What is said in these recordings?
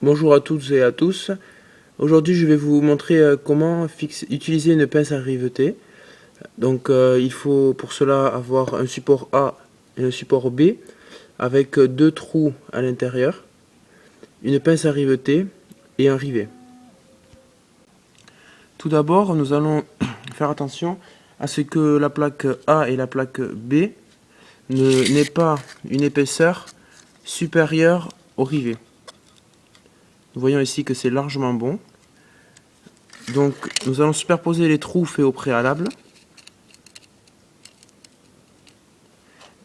Bonjour à toutes et à tous. Aujourd'hui, je vais vous montrer comment utiliser une pince à riveter. Donc, il faut pour cela avoir un support A et un support B avec deux trous à l'intérieur, une pince à riveter et un rivet. Tout d'abord, nous allons faire attention à ce que la plaque A et la plaque B n'aient pas une épaisseur supérieure au rivet. Nous voyons ici que c'est largement bon. Donc nous allons superposer les trous faits au préalable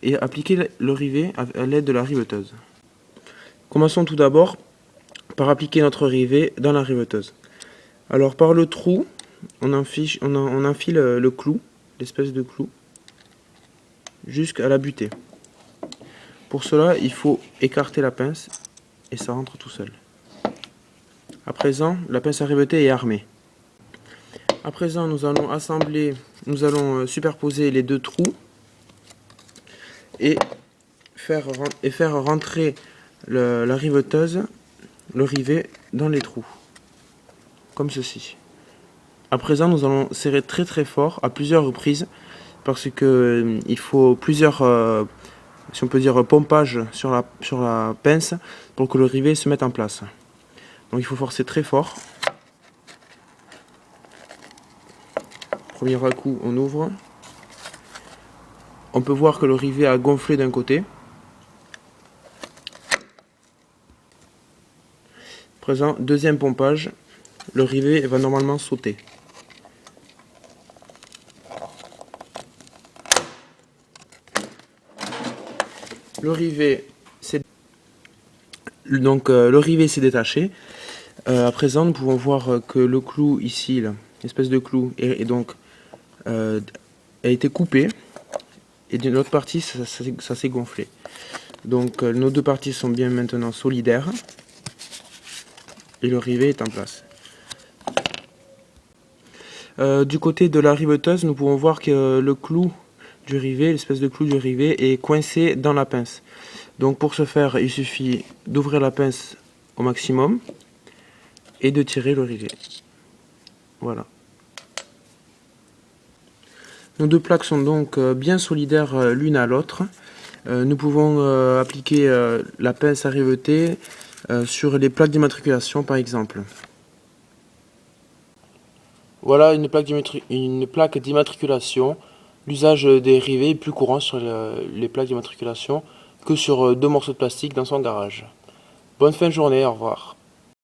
et appliquer le rivet à l'aide de la riveteuse. Commençons tout d'abord par appliquer notre rivet dans la riveteuse. Alors par le trou, on enfile le clou, l'espèce de clou, jusqu'à la butée. Pour cela, il faut écarter la pince et ça rentre tout seul. À présent, la pince à riveter est armée. À présent, nous allons superposer les deux trous et faire rentrer la riveteuse, le rivet, dans les trous, comme ceci. À présent, nous allons serrer très très fort à plusieurs reprises parce que il faut plusieurs, si on peut dire, pompages sur la pince pour que le rivet se mette en place. Donc il faut forcer très fort. Premier coup, on ouvre. On peut voir que le rivet a gonflé d'un côté. Présent, deuxième pompage, le rivet va normalement sauter. Le rivet s'est détaché. À présent, nous pouvons voir que le clou ici, l'espèce de clou, a été coupé et d'une autre partie, ça s'est gonflé. Donc nos deux parties sont bien maintenant solidaires et le rivet est en place. Du côté de la riveteuse, nous pouvons voir que le clou du rivet, l'espèce de clou du rivet, est coincé dans la pince. Donc pour ce faire, il suffit d'ouvrir la pince au maximum et de tirer le rivet. Voilà. Nos deux plaques sont donc bien solidaires l'une à l'autre. Nous pouvons appliquer la pince à riveter sur les plaques d'immatriculation par exemple. Voilà une plaque d'immatriculation. L'usage des rivets est plus courant sur les plaques d'immatriculation que sur deux morceaux de plastique dans son garage. Bonne fin de journée, au revoir.